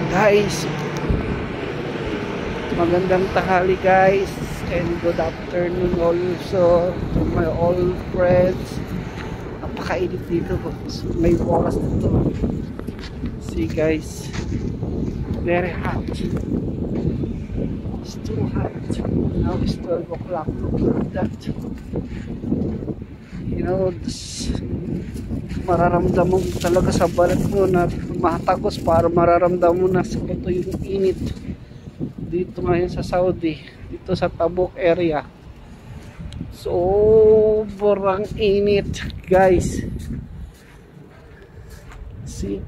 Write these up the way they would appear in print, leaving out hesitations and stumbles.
Guys, magandang tanghali guys, and good afternoon also to my old friends. Napakainit dito, may oras dito. See guys, very hot. It's too hot. Now it's 12 o'clock. Look at that. You know, mararamdaman mo talaga sa balat mo na matagos para mararamdaman mo na sa ito yung init dito ngayon sa Saudi, dito sa Tabuk area. Sobrang init guys. See,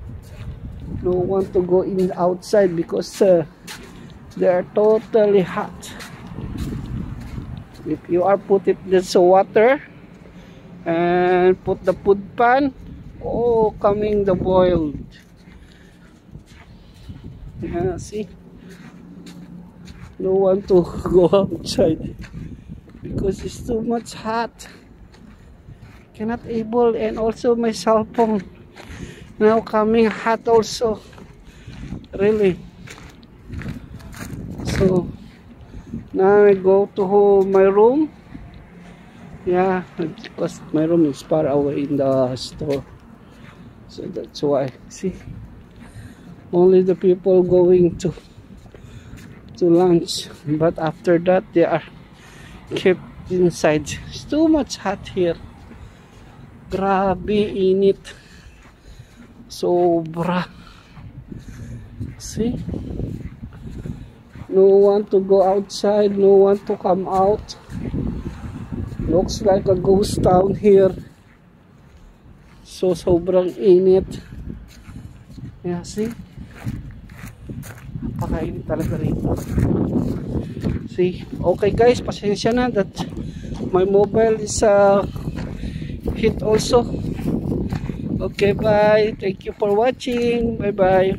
no want to go in outside because they are totally hot. If you are put it in the water and put the food pan, oh, coming the boiled. Yeah, see, no one to go outside because it's too much hot. Cannot able, and also my cell phone now coming hot also, really. So now I go to my room. Yeah, because my room is far away in the store, so that's why. See, only the people going to lunch, but after that they are kept inside. It's too much hot here. Grabe init, sobra. See, no one to go outside, no one to come out. Looks like a ghost town here. So sobrang init. Yeah, see? Napakainit talaga rito. See? Okay guys, pasensya na that my mobile is hit also. Okay, bye. Thank you for watching. Bye bye.